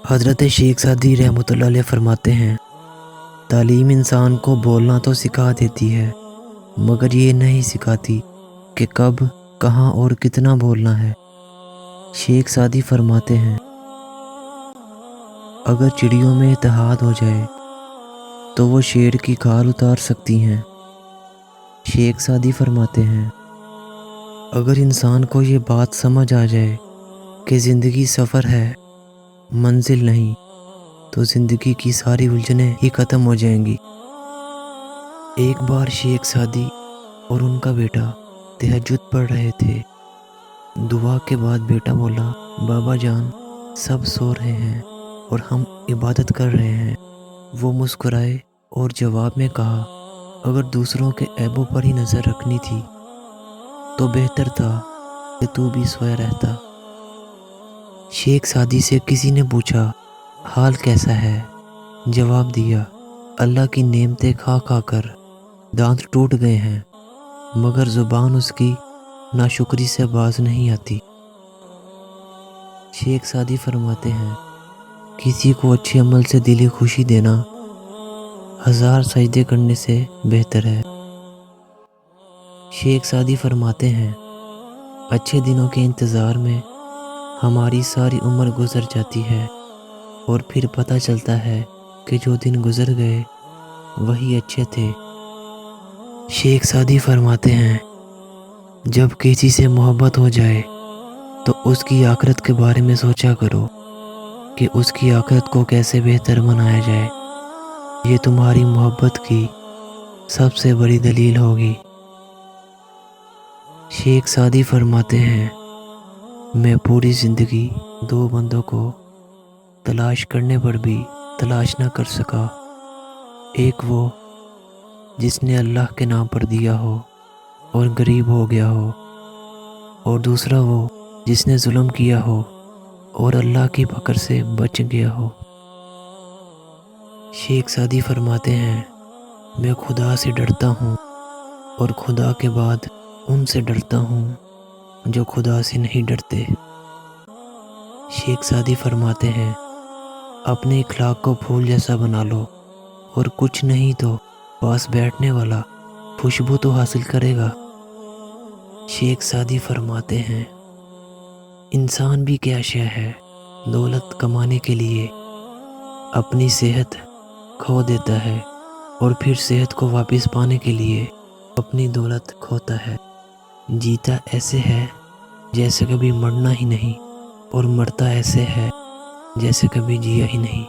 حضرت شیخ سعدی رحمۃ اللہ علیہ فرماتے ہیں، تعلیم انسان کو بولنا تو سکھا دیتی ہے مگر یہ نہیں سکھاتی کہ کب، کہاں اور کتنا بولنا ہے۔ شیخ سعدی فرماتے ہیں، اگر چڑیوں میں اتحاد ہو جائے تو وہ شیر کی کھال اتار سکتی ہیں۔ شیخ سعدی فرماتے ہیں، اگر انسان کو یہ بات سمجھ آ جائے کہ زندگی سفر ہے، منزل نہیں، تو زندگی کی ساری الجھنیں ہی ختم ہو جائیں گی۔ ایک بار شیخ سعدی اور ان کا بیٹا تہجد پڑھ رہے تھے۔ دعا کے بعد بیٹا بولا، بابا جان سب سو رہے ہیں اور ہم عبادت کر رہے ہیں۔ وہ مسکرائے اور جواب میں کہا، اگر دوسروں کے عیبوں پر ہی نظر رکھنی تھی تو بہتر تھا کہ تو بھی سویا رہتا۔ شیخ سعدی سے کسی نے پوچھا، حال کیسا ہے؟ جواب دیا، اللہ کی نعمتیں کھا کھا کر دانت ٹوٹ گئے ہیں مگر زبان اس کی ناشکری سے باز نہیں آتی۔ شیخ سعدی فرماتے ہیں، کسی کو اچھے عمل سے دلی خوشی دینا 1000 سجدے کرنے سے بہتر ہے۔ شیخ سعدی فرماتے ہیں، اچھے دنوں کے انتظار میں ہماری ساری عمر گزر جاتی ہے اور پھر پتہ چلتا ہے کہ جو دن گزر گئے وہی اچھے تھے۔ شیخ سعدی فرماتے ہیں، جب کسی سے محبت ہو جائے تو اس کی آخرت کے بارے میں سوچا کرو کہ اس کی آخرت کو کیسے بہتر بنایا جائے۔ یہ تمہاری محبت کی سب سے بڑی دلیل ہوگی۔ شیخ سعدی فرماتے ہیں، میں پوری زندگی 2 بندوں کو تلاش کرنے پر بھی تلاش نہ کر سکا۔ ایک وہ جس نے اللہ کے نام پر دیا ہو اور غریب ہو گیا ہو، اور دوسرا وہ جس نے ظلم کیا ہو اور اللہ کی پکڑ سے بچ گیا ہو۔ شیخ سعدی فرماتے ہیں، میں خدا سے ڈرتا ہوں اور خدا کے بعد ان سے ڈرتا ہوں جو خدا سے نہیں ڈرتے۔ شیخ سعدی فرماتے ہیں، اپنے اخلاق کو پھول جیسا بنا لو اور کچھ نہیں تو پاس بیٹھنے والا خوشبو تو حاصل کرے گا۔ شیخ سعدی فرماتے ہیں، انسان بھی کیا شے ہے، دولت کمانے کے لیے اپنی صحت کھو دیتا ہے اور پھر صحت کو واپس پانے کے لیے اپنی دولت کھوتا ہے۔ جیتا ایسے ہے جیسے کبھی مرنا ہی نہیں، اور مرتا ایسے ہے جیسے کبھی جیا ہی نہیں۔